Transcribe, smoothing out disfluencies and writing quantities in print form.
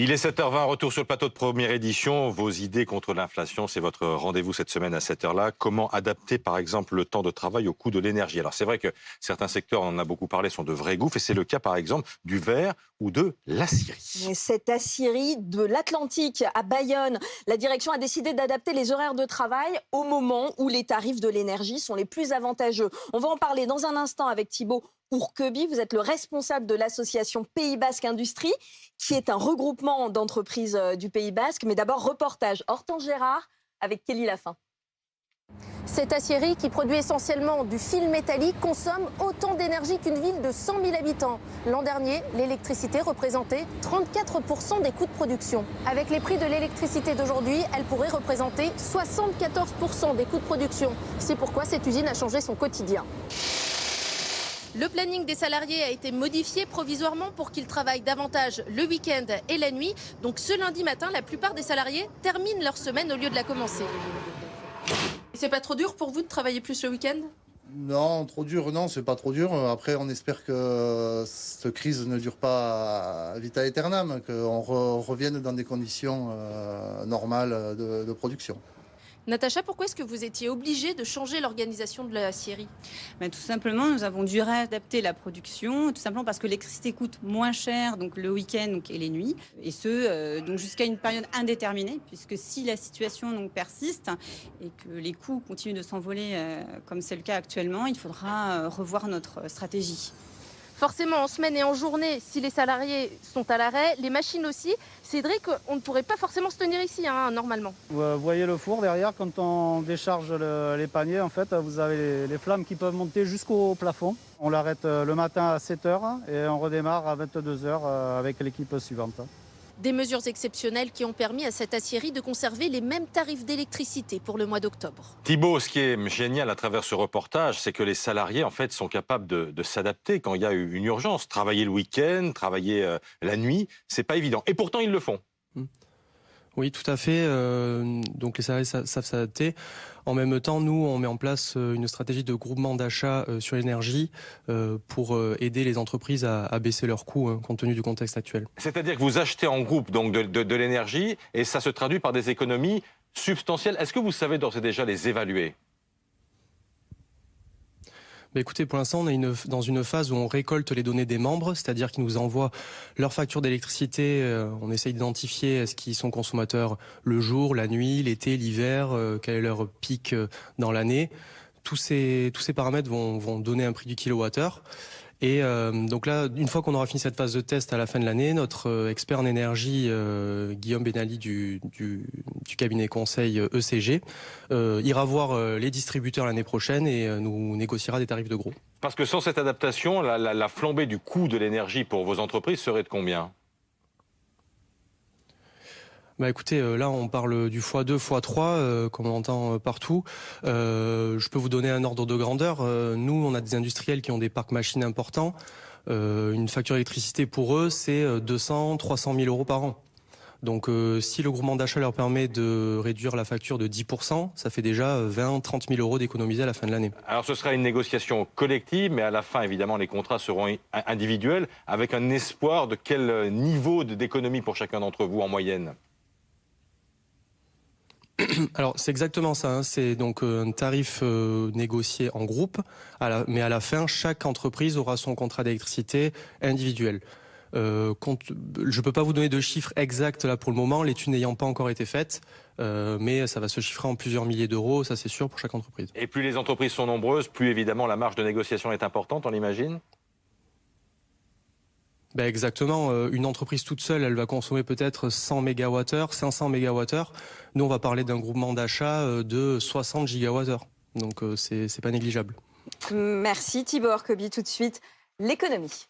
Il est 7h20, retour sur le plateau de première édition. Vos idées contre l'inflation, c'est votre rendez-vous cette semaine à cette heure-là. Comment adapter, par exemple, le temps de travail au coût de l'énergie? Alors, c'est vrai que certains secteurs, on en a beaucoup parlé, sont de vrais gouffres. Et c'est le cas, par exemple, du verre ou de l'aciérie. Et cette aciérie de l'Atlantique à Bayonne, la direction a décidé d'adapter les horaires de travail au moment où les tarifs de l'énergie sont les plus avantageux. On va en parler dans un instant avec Thibaut Ourqueby. Vous êtes le responsable de l'association Pays Basque Industrie, qui est un regroupement d'entreprises du Pays Basque. Mais d'abord, reportage Hortense Gérard avec Kelly Lafin. Cette aciérie, qui produit essentiellement du fil métallique, consomme autant d'énergie qu'une ville de 100 000 habitants. L'an dernier, l'électricité représentait 34% des coûts de production. Avec les prix de l'électricité d'aujourd'hui, elle pourrait représenter 74% des coûts de production. C'est pourquoi cette usine a changé son quotidien. Le planning des salariés a été modifié provisoirement pour qu'ils travaillent davantage le week-end et la nuit. Donc ce lundi matin, la plupart des salariés terminent leur semaine au lieu de la commencer. C'est pas trop dur pour vous de travailler plus le week-end? Non, trop dur, non, c'est pas trop dur. Après, on espère que cette crise ne dure pas vita aeternam, qu'on revienne dans des conditions normales de production. Natacha, pourquoi est-ce que vous étiez obligée de changer l'organisation de l'aciérie? Tout simplement, nous avons dû réadapter la production, tout simplement parce que l'électricité coûte moins cher donc le week-end et les nuits, et ce donc jusqu'à une période indéterminée, puisque si la situation donc persiste et que les coûts continuent de s'envoler comme c'est le cas actuellement, il faudra revoir notre stratégie. Forcément, en semaine et en journée, si les salariés sont à l'arrêt, les machines aussi. Cédric, on ne pourrait pas forcément se tenir ici, normalement. Vous voyez le four derrière, quand on décharge les paniers, en fait, vous avez les flammes qui peuvent monter jusqu'au plafond. On l'arrête le matin à 7h et on redémarre à 22h avec l'équipe suivante. Des mesures exceptionnelles qui ont permis à cette aciérie de conserver les mêmes tarifs d'électricité pour le mois d'octobre. Thibaut, ce qui est génial à travers ce reportage, c'est que les salariés, en fait, sont capables de s'adapter quand il y a une urgence. Travailler le week-end, travailler la nuit, c'est pas évident. Et pourtant, ils le font. Oui, tout à fait. Donc les salariés savent s'adapter. En même temps, nous, on met en place une stratégie de groupement d'achat sur l'énergie pour aider les entreprises à baisser leurs coûts compte tenu du contexte actuel. C'est-à-dire que vous achetez en groupe donc de l'énergie et ça se traduit par des économies substantielles. Est-ce que vous savez d'ores et déjà les évaluer? Écoutez, pour l'instant, on est dans une phase où on récolte les données des membres, c'est-à-dire qu'ils nous envoient leur facture d'électricité. On essaye d'identifier est-ce qu'ils sont consommateurs le jour, la nuit, l'été, l'hiver, quel est leur pic dans l'année. Tous ces paramètres vont donner un prix du kilowattheure. Et donc là, une fois qu'on aura fini cette phase de test à la fin de l'année, notre expert en énergie, Guillaume Benali du cabinet conseil ECG, ira voir les distributeurs l'année prochaine et nous négociera des tarifs de gros. Parce que sans cette adaptation, la flambée du coût de l'énergie pour vos entreprises serait de combien? Écoutez, là on parle du x2, x3, comme on entend partout. Je peux vous donner un ordre de grandeur. Nous, on a des industriels qui ont des parcs machines importants. Une facture d'électricité pour eux, c'est 200, 300 000 euros par an. Donc si le groupement d'achat leur permet de réduire la facture de 10%, ça fait déjà 20, 30 000 euros d'économiser à la fin de l'année. Alors ce sera une négociation collective, mais à la fin, évidemment, les contrats seront individuels, avec un espoir de quel niveau d'économie pour chacun d'entre vous en moyenne? Alors c'est exactement ça, c'est donc un tarif négocié en groupe, mais à la fin, chaque entreprise aura son contrat d'électricité individuel. Je ne peux pas vous donner de chiffres exacts là pour le moment, l'étude n'ayant pas encore été faite, mais ça va se chiffrer en plusieurs milliers d'euros, ça c'est sûr pour chaque entreprise. Et plus les entreprises sont nombreuses, plus évidemment la marge de négociation est importante, on l'imagine? Exactement. Une entreprise toute seule, elle va consommer peut-être 100 MWh, 500 MWh. Nous, on va parler d'un groupement d'achat de 60 GWh. Donc, c'est pas négligeable. Merci Thibaut Ourqueby. Tout de suite, l'économie.